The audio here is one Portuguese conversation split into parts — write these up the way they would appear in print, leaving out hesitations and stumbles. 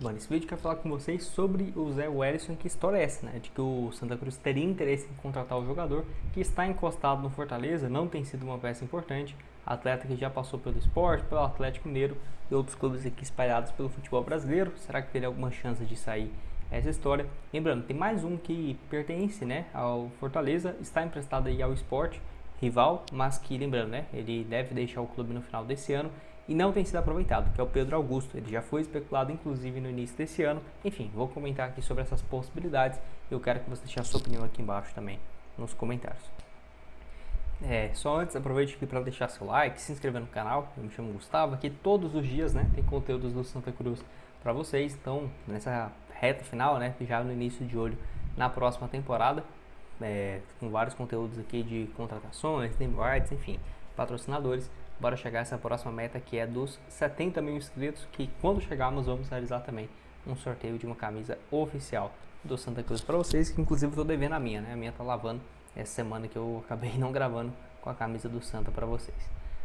Bom, nesse vídeo eu quero falar com vocês sobre o Zé Wellison, que história é essa, né? De que o Santa Cruz teria interesse em contratar o jogador que está encostado no Fortaleza, não tem sido uma peça importante, atleta que já passou pelo Sport, pelo Atlético Mineiro e outros clubes aqui espalhados pelo futebol brasileiro. Será que teria alguma chance de sair essa história? Lembrando, tem mais um que pertence, né, ao Fortaleza, está emprestado aí ao Sport, rival, mas que, lembrando, né, ele deve deixar o clube no final desse ano e não tem sido aproveitado, que é o Pedro Augusto. Ele já foi especulado inclusive no início desse ano. Enfim, vou comentar aqui sobre essas possibilidades. Eu quero que você deixe a sua opinião aqui embaixo também nos comentários. Só antes, aproveite aqui para deixar seu like, se inscrever no canal. Eu me chamo Gustavo, aqui todos os dias, né, tem conteúdos do Santa Cruz para vocês. Então, nessa reta final, né, já no início de olho na próxima temporada, com vários conteúdos aqui de contratações, name rights, enfim, patrocinadores. Bora chegar a essa próxima meta, que é dos 70 mil inscritos, que quando chegarmos vamos realizar também um sorteio de uma camisa oficial do Santa Cruz para vocês, que inclusive estou devendo a minha, né? A minha tá lavando essa semana, que eu acabei não gravando com a camisa do Santa para vocês.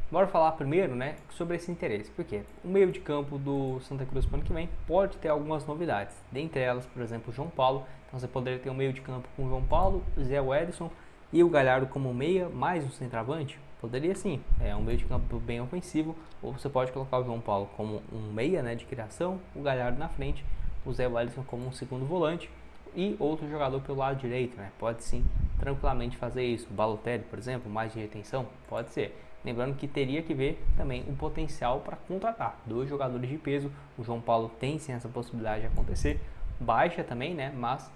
Bora falar primeiro, né, sobre esse interesse, porque o meio de campo do Santa Cruz para o ano que vem pode ter algumas novidades, dentre elas, por exemplo, o João Paulo. Então você poderia ter um meio de campo com o João Paulo, Zé Wellison e o Galhardo como meia, mais um centroavante. Poderia sim, é um meio de campo bem ofensivo, ou você pode colocar o João Paulo como um meia, né, de criação, o Galhardo na frente, o Zé Wellison como um segundo volante e outro jogador pelo lado direito, né? Pode sim, tranquilamente fazer isso. O Balotelli, por exemplo, mais de retenção, pode ser. Lembrando que teria que ver também o potencial para contratar dois jogadores de peso. O João Paulo tem sim essa possibilidade de acontecer, baixa também, né? Mas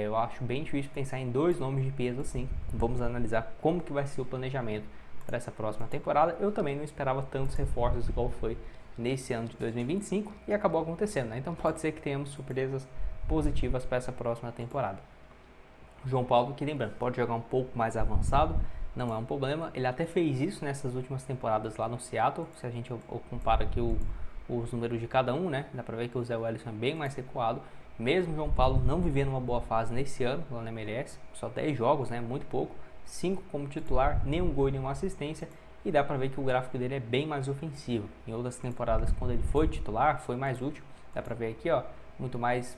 eu acho bem difícil pensar em dois nomes de peso assim. Vamos analisar como que vai ser o planejamento para essa próxima temporada. Eu também não esperava tantos reforços igual foi nesse ano de 2025 e acabou acontecendo, né? Então pode ser que tenhamos surpresas positivas para essa próxima temporada. O João Paulo, que lembrando, pode jogar um pouco mais avançado, não é um problema. Ele até fez isso nessas últimas temporadas lá no Seattle. Se a gente compara aqui os números de cada um, né? Dá para ver que o Zé Wellison é bem mais recuado. Mesmo o João Paulo não vivendo uma boa fase nesse ano lá na MLS, só 10 jogos, né? Muito pouco. 5 como titular, nenhum gol e nenhuma assistência, e dá pra ver que o gráfico dele é bem mais ofensivo. Em outras temporadas, quando ele foi titular, foi mais útil. Dá pra ver aqui, ó, muito mais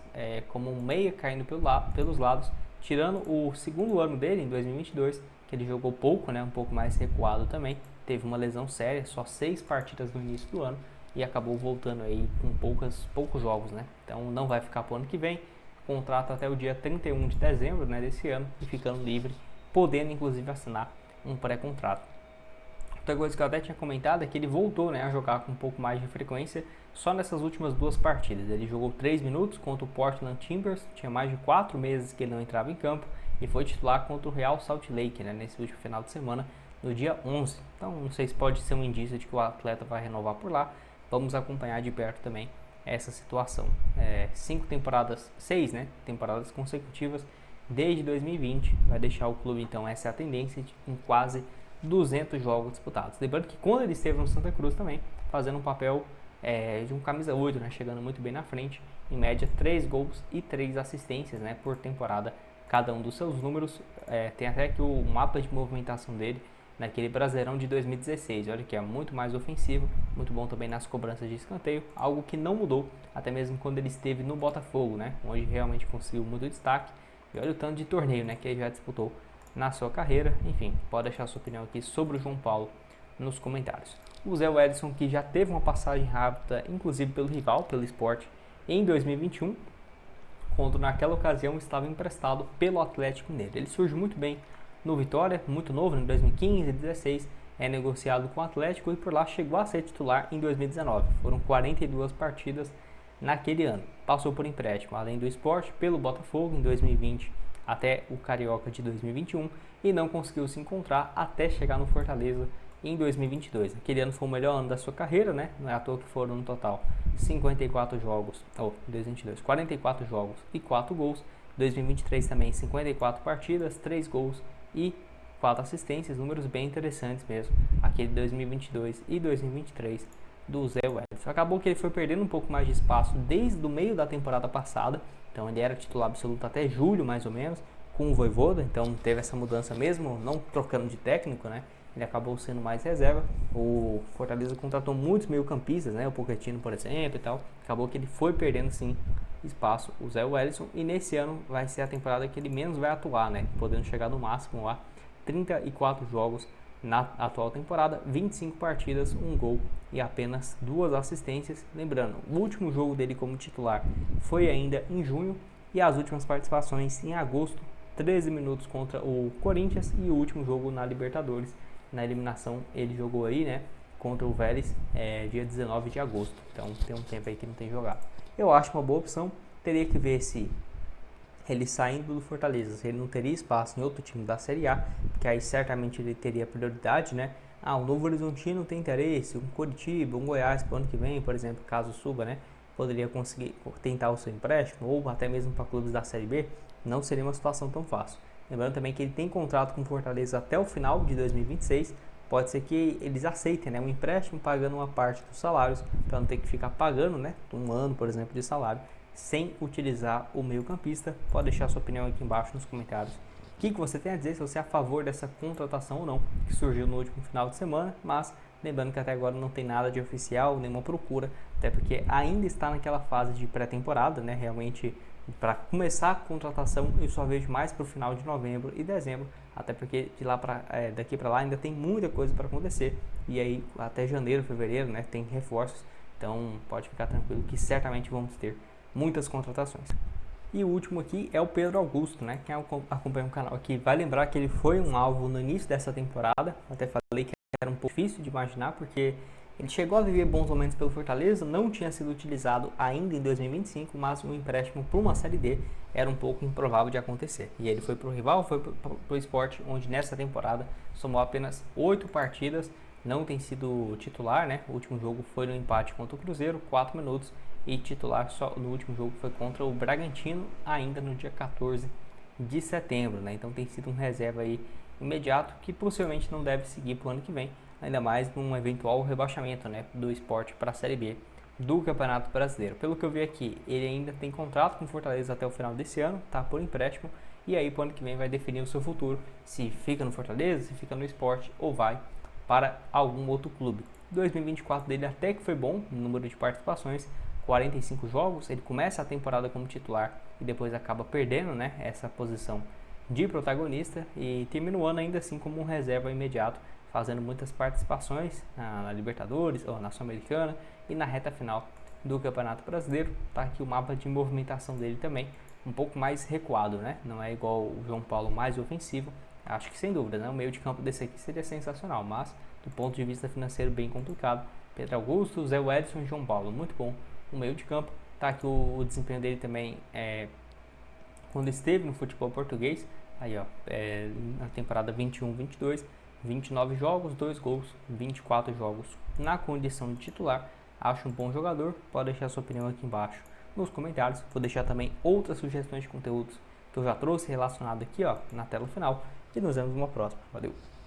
como um meia caindo pelos lados, tirando o segundo ano dele, em 2022, que ele jogou pouco, né, um pouco mais recuado também, teve uma lesão séria, só 6 partidas no início do ano, e acabou voltando aí com poucos jogos, né, então não vai ficar pro ano que vem, contrato até o dia 31 de dezembro, né, desse ano, e ficando livre, podendo inclusive assinar um pré-contrato. Outra coisa que eu até tinha comentado é que ele voltou, né, a jogar com um pouco mais de frequência só nessas últimas 2 partidas. Ele jogou 3 minutos contra o Portland Timbers, tinha mais de 4 meses que ele não entrava em campo, e foi titular contra o Real Salt Lake, né, nesse último final de semana, no dia 11. Então não sei se pode ser um indício de que o atleta vai renovar por lá. Vamos acompanhar de perto também essa situação. 6 temporadas consecutivas desde 2020, vai deixar o clube, então, essa é a tendência, com quase 200 jogos disputados. Lembrando que quando ele esteve no Santa Cruz também, fazendo um papel de um camisa 8, né, chegando muito bem na frente, em média 3 gols e 3 assistências, né, por temporada, cada um dos seus números. Tem até aqui o mapa de movimentação dele, naquele Brasileirão de 2016, olha que é muito mais ofensivo, muito bom também nas cobranças de escanteio, algo que não mudou, até mesmo quando ele esteve no Botafogo, né, onde realmente conseguiu muito destaque. E olha o tanto de torneio, né, que ele já disputou na sua carreira. Enfim, pode deixar a sua opinião aqui sobre o João Paulo nos comentários. O Zé Wellison, que já teve uma passagem rápida, inclusive pelo rival, pelo Sport, em 2021, quando naquela ocasião estava emprestado pelo Atlético Mineiro. Ele surge muito bem no Vitória, muito novo, em 2015 e 2016, é negociado com o Atlético e por lá chegou a ser titular em 2019. Foram 42 partidas naquele ano. Passou por empréstimo, além do Sport, pelo Botafogo em 2020 até o Carioca de 2021 e não conseguiu se encontrar até chegar no Fortaleza em 2022. Aquele ano foi o melhor ano da sua carreira, né? Não é à toa que foram no total 44 jogos, 44 jogos e 4 gols. 2023 também 54 partidas, 3 gols e 4 assistências, números bem interessantes mesmo. Aquele 2022 e 2023 do Zé Wellison. Acabou que ele foi perdendo um pouco mais de espaço desde o meio da temporada passada, então ele era titular absoluto até julho mais ou menos, com o Vojvoda, então teve essa mudança mesmo, não trocando de técnico, né? ele acabou sendo mais reserva. O Fortaleza contratou muitos meio-campistas, né? O Pochettino, por exemplo, e tal. Acabou que ele foi perdendo, sim, espaço, o Zé Wellison, e nesse ano vai ser a temporada que ele menos vai atuar, né? Podendo chegar no máximo lá 34 jogos na atual temporada, 25 partidas, 1 gol e apenas 2 assistências. Lembrando, o último jogo dele como titular foi ainda em junho e as últimas participações em agosto, 13 minutos contra o Corinthians, e o último jogo na Libertadores, na eliminação, ele jogou aí, né, contra o Vélez, dia 19 de agosto. Então tem um tempo aí que não tem jogado. Eu acho uma boa opção. Teria que ver se ele saindo do Fortaleza, se ele não teria espaço em outro time da Série A, porque aí certamente ele teria prioridade, né? O Novo Horizontino tem interesse, um Coritiba, um Goiás para o ano que vem, por exemplo, caso suba, né? Poderia conseguir tentar o seu empréstimo, ou até mesmo para clubes da Série B, não seria uma situação tão fácil. Lembrando também que ele tem contrato com o Fortaleza até o final de 2026, pode ser que eles aceitem, né, um empréstimo pagando uma parte dos salários, para não ter que ficar pagando, né, um ano, por exemplo, de salário, sem utilizar o meio-campista. Pode deixar sua opinião aqui embaixo nos comentários. O que você tem a dizer, se você é a favor dessa contratação ou não, que surgiu no último final de semana, mas lembrando que até agora não tem nada de oficial, nenhuma procura, até porque ainda está naquela fase de pré-temporada, né? Realmente, para começar a contratação, eu só vejo mais para o final de novembro e dezembro, até porque daqui para lá ainda tem muita coisa para acontecer, e aí até janeiro, fevereiro, né, tem reforços, então pode ficar tranquilo que certamente vamos ter muitas contratações. E o último aqui é o Pedro Augusto, né? Quem acompanha o canal aqui vai lembrar que ele foi um alvo no início dessa temporada. Até falei que era um pouco difícil de imaginar, porque ele chegou a viver bons momentos pelo Fortaleza, não tinha sido utilizado ainda em 2025, mas um empréstimo para uma Série D era um pouco improvável de acontecer. E ele foi para o rival, foi para o Sport, onde nessa temporada somou apenas 8 partidas, não tem sido titular, né? O último jogo foi no empate contra o Cruzeiro, 4 minutos, e titular só no último jogo foi contra o Bragantino, ainda no dia 14 de setembro, né? Então tem sido um reserva aí imediato, que possivelmente não deve seguir para o ano que vem, ainda mais num eventual rebaixamento, né, do Sport para a Série B do Campeonato Brasileiro. Pelo que eu vi aqui, ele ainda tem contrato com o Fortaleza até o final desse ano, tá por empréstimo, e aí para o ano que vem vai definir o seu futuro, se fica no Fortaleza, se fica no Sport ou vai para algum outro clube. 2024 dele até que foi bom no número de participações, 45 jogos, ele começa a temporada como titular e depois acaba perdendo, né, essa posição de protagonista, e termina o ano ainda assim como um reserva imediato, fazendo muitas participações na Libertadores ou na Sul-Americana e na reta final do Campeonato Brasileiro. Tá aqui o mapa de movimentação dele também, um pouco mais recuado, né? Não é igual o João Paulo, mais ofensivo. Acho que sem dúvida, né? O meio de campo desse aqui seria sensacional, mas do ponto de vista financeiro bem complicado. Pedro Augusto, Zé Wellison e João Paulo, muito bom o meio de campo. Tá aqui o desempenho dele também quando esteve no futebol português, aí ó, na temporada 21-22, 29 jogos, 2 gols, 24 jogos na condição de titular. Acho um bom jogador, pode deixar sua opinião aqui embaixo nos comentários. Vou deixar também outras sugestões de conteúdos que eu já trouxe relacionado aqui ó, na tela final, e nos vemos numa próxima. Valeu!